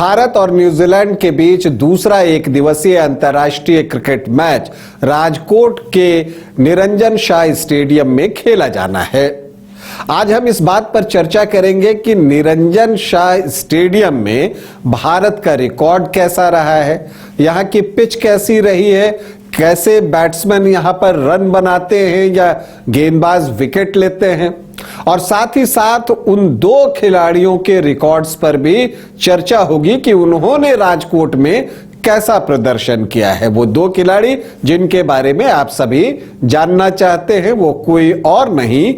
भारत और न्यूजीलैंड के बीच दूसरा एक दिवसीय अंतर्राष्ट्रीय क्रिकेट मैच राजकोट के निरंजन शाह स्टेडियम में खेला जाना है। आज हम इस बात पर चर्चा करेंगे कि निरंजन शाह स्टेडियम में भारत का रिकॉर्ड कैसा रहा है, यहां की पिच कैसी रही है, कैसे बैट्समैन यहां पर रन बनाते हैं या गेंदबाज विकेट लेते हैं, और साथ ही साथ उन दो खिलाड़ियों के रिकॉर्ड्स पर भी चर्चा होगी कि उन्होंने राजकोट में कैसा प्रदर्शन किया है। वो दो खिलाड़ी जिनके बारे में आप सभी जानना चाहते हैं वो कोई और नहीं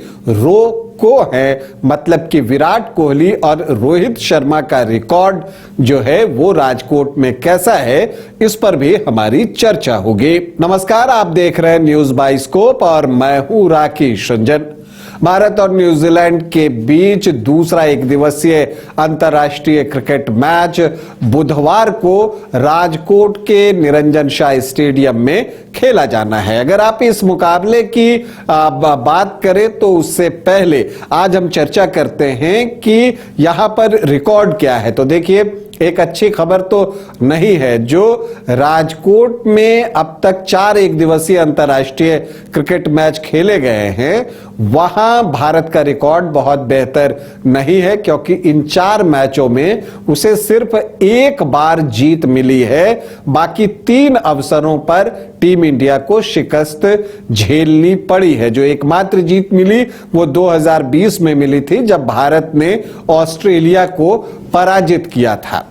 को है, मतलब कि विराट कोहली और रोहित शर्मा का रिकॉर्ड जो है वो राजकोट में कैसा है, इस पर भी हमारी चर्चा होगी। नमस्कार, आप देख रहे हैं न्यूज बाइस्कोप और मैं हूं राकेश रंजन। भारत और न्यूजीलैंड के बीच दूसरा एक दिवसीय अंतर्राष्ट्रीय क्रिकेट मैच बुधवार को राजकोट के निरंजन शाह स्टेडियम में खेला जाना है। अगर आप इस मुकाबले की बात करें तो उससे पहले आज हम चर्चा करते हैं कि यहां पर रिकॉर्ड क्या है। तो देखिए, एक अच्छी खबर तो नहीं है। जो राजकोट में अब तक 4 एक दिवसीय अंतर्राष्ट्रीय क्रिकेट मैच खेले गए हैं, वहां भारत का रिकॉर्ड बहुत बेहतर नहीं है, क्योंकि इन 4 मैचों में उसे सिर्फ एक बार जीत मिली है। बाकी 3 अवसरों पर टीम इंडिया को शिकस्त झेलनी पड़ी है। जो एकमात्र जीत मिली वो 2020 में मिली थी, जब भारत ने ऑस्ट्रेलिया को पराजित किया था।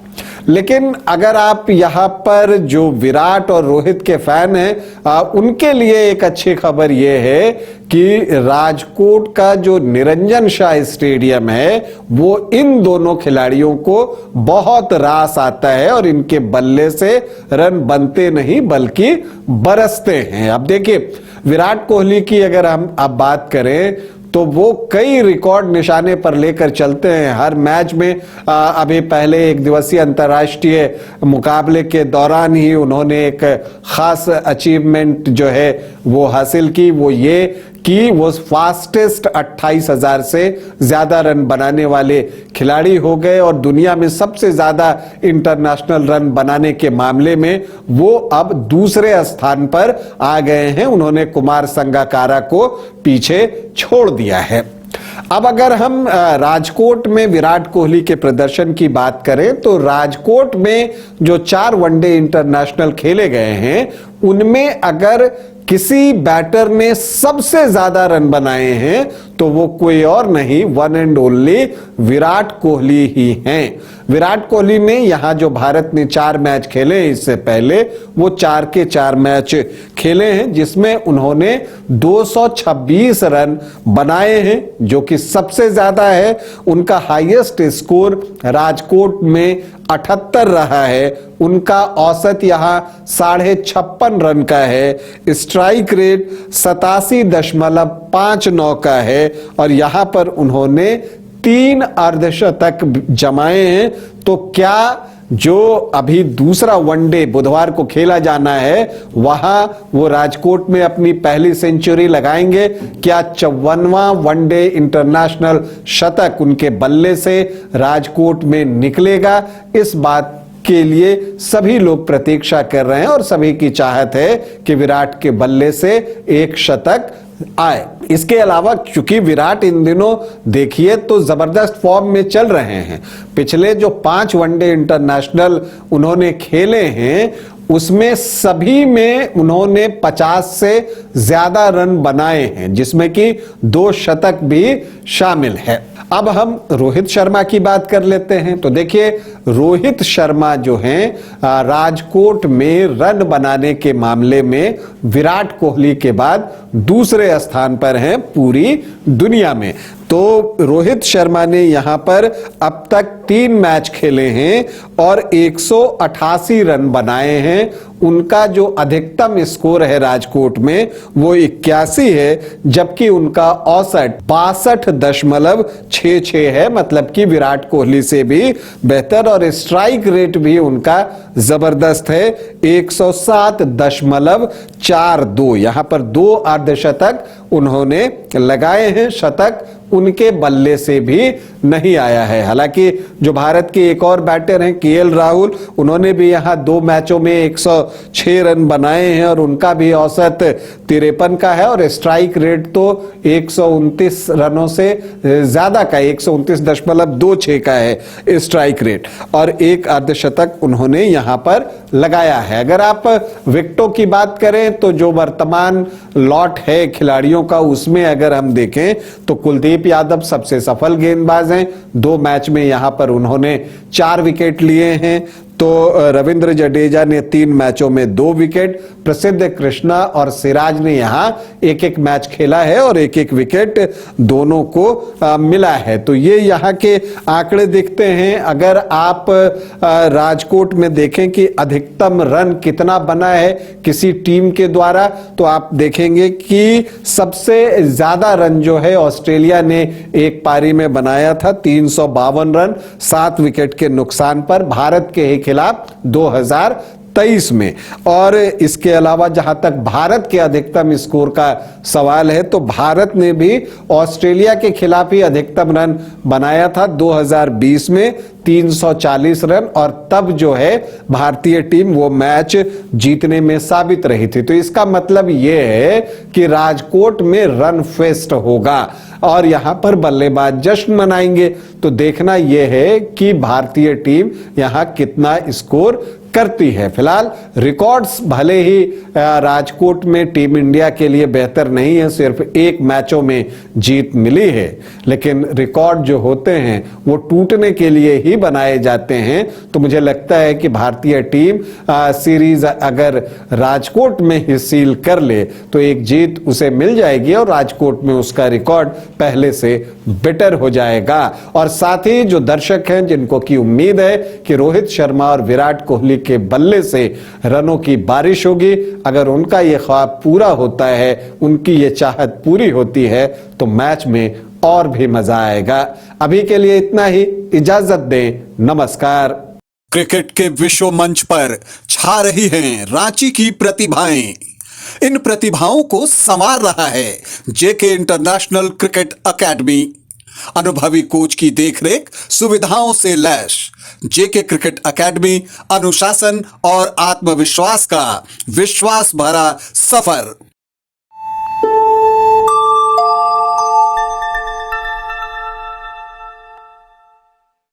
लेकिन अगर आप यहां पर जो विराट और रोहित के फैन हैं, उनके लिए एक अच्छी खबर यह है कि राजकोट का जो निरंजन शाह स्टेडियम है वो इन दोनों खिलाड़ियों को बहुत रास आता है और इनके बल्ले से रन बनते नहीं बल्कि बरसते हैं। अब देखिए, विराट कोहली की अगर हम अब बात करें तो वो कई रिकॉर्ड निशाने पर लेकर चलते हैं हर मैच में। अभी पहले एक दिवसीय अंतर्राष्ट्रीय मुकाबले के दौरान ही उन्होंने एक खास अचीवमेंट जो है वो हासिल की, वो ये कि वो फास्टेस्ट 28,000 से ज्यादा रन बनाने वाले खिलाड़ी हो गए और दुनिया में सबसे ज्यादा इंटरनेशनल रन बनाने के मामले में वो अब दूसरे स्थान पर आ गए हैं। उन्होंने कुमार संगकारा को पीछे छोड़ दिया है। अब अगर हम राजकोट में विराट कोहली के प्रदर्शन की बात करें तो राजकोट में जो 4 वनडे इंटरनेशनल खेले गए हैं उनमें अगर किसी बैटर ने सबसे ज्यादा रन बनाए हैं तो वो कोई और नहीं, one and only Virat Kohli ही हैं। विराट कोहली ने यहां जो भारत ने 4 मैच खेले इससे पहले, वो 4 के 4 मैच खेले हैं जिसमें उन्होंने 226 रन बनाए हैं, जो कि सबसे ज्यादा है। उनका हाईएस्ट स्कोर राजकोट में 78 रहा है। उनका औसत यहां 56.5 रन का है। स्ट्राइक रेट 87.59 का है और यहां पर उन्होंने 3 अर्धशतक जमाए हैं। तो क्या जो अभी दूसरा वनडे बुधवार को खेला जाना है वहां वो राजकोट में अपनी पहली सेंचुरी लगाएंगे? क्या 54वां वनडे इंटरनेशनल शतक उनके बल्ले से राजकोट में निकलेगा? इस बात के लिए सभी लोग प्रतीक्षा कर रहे हैं और सभी की चाहत है कि विराट के बल्ले से एक शतक आए। इसके अलावा चूंकि विराट इन दिनों देखिए तो जबरदस्त फॉर्म में चल रहे हैं, पिछले जो 5 वनडे इंटरनेशनल उन्होंने खेले हैं उसमें सभी में उन्होंने 50 से ज्यादा रन बनाए हैं, जिसमें कि 2 शतक भी शामिल है। अब हम रोहित शर्मा की बात कर लेते हैं। तो देखिए, रोहित शर्मा जो हैं राजकोट में रन बनाने के मामले में विराट कोहली के बाद दूसरे स्थान पर हैं पूरी दुनिया में। तो रोहित शर्मा ने यहां पर अब तक 3 मैच खेले हैं और 188 रन बनाए हैं। उनका जो अधिकतम स्कोर है राजकोट में वो 81 है, जबकि उनका औसत 62.66 है, मतलब कि विराट कोहली से भी बेहतर। और स्ट्राइक रेट भी उनका जबरदस्त है, 107.42। यहां पर 2 अर्धशतक उन्होंने लगाए हैं, शतक उनके बल्ले से भी नहीं आया है। हालांकि जो भारत के एक और बैटर हैं केएल राहुल, उन्होंने भी यहां 2 मैचों में 106 रन बनाए हैं और उनका भी औसत 53 का है और स्ट्राइक रेट तो 129 रनों से ज्यादा का 129.26 का है स्ट्राइक रेट और एक अर्धशतक उन्होंने यहां पर लगाया है। अगर आप विकेटों की बात करें तो जो वर्तमान लॉट है खिलाड़ियों का उसमें अगर हम देखें तो कुलदीप यादव सबसे सफल गेंदबाज हैं। 2 मैच में यहां पर उन्होंने 4 विकेट लिए हैं। तो रविंद्र जडेजा ने 3 मैचों में 2 विकेट, प्रसिद्ध कृष्णा और सिराज ने यहां एक मैच खेला है और एक विकेट दोनों को मिला है। तो ये यहां के आंकड़े दिखते हैं। अगर आप राजकोट में देखें कि अधिकतम रन कितना बना है किसी टीम के द्वारा, तो आप देखेंगे कि सबसे ज्यादा रन जो है ऑस्ट्रेलिया ने एक पारी में बनाया था 352 रन 7 विकेट के नुकसान पर भारत के खिलाफ 2023 में। और इसके अलावा जहां तक भारत के अधिकतम स्कोर का सवाल है तो भारत ने भी ऑस्ट्रेलिया के खिलाफ ही अधिकतम रन बनाया था 2020 में 340 रन और तब जो है भारतीय टीम वो मैच जीतने में साबित रही थी। तो इसका मतलब यह है कि राजकोट में रन फेस्ट होगा और यहां पर बल्लेबाज जश्न मनाएंगे। तो देखना यह है कि भारतीय टीम यहां कितना स्कोर करती है। फिलहाल रिकॉर्ड्स भले ही राजकोट में टीम इंडिया के लिए बेहतर नहीं है, सिर्फ 1 मैचों में जीत मिली है, लेकिन रिकॉर्ड जो होते हैं वो टूटने के लिए ही बनाए जाते हैं। तो मुझे लगता है कि भारतीय टीम सीरीज अगर राजकोट में ही सील कर ले तो एक जीत उसे मिल जाएगी और राजकोट में उसका रिकॉर्ड पहले से बेटर हो जाएगा। और साथ ही जो दर्शक हैं जिनको की उम्मीद है कि रोहित शर्मा और विराट कोहली के बल्ले से रनों की बारिश होगी, अगर उनका यह ख्वाब पूरा होता है, उनकी ये चाहत पूरी होती है तो मैच में और भी मजा आएगा। अभी के लिए इतना ही, इजाजत दें, नमस्कार। क्रिकेट के विश्व मंच पर छा रही हैं रांची की प्रतिभाएं। इन प्रतिभाओं को संवार रहा है जेके इंटरनेशनल क्रिकेट एकेडमी। अनुभवी कोच की देखरेख, सुविधाओं से लैस जेके क्रिकेट एकेडमी अनुशासन और आत्मविश्वास का विश्वास भरा सफर।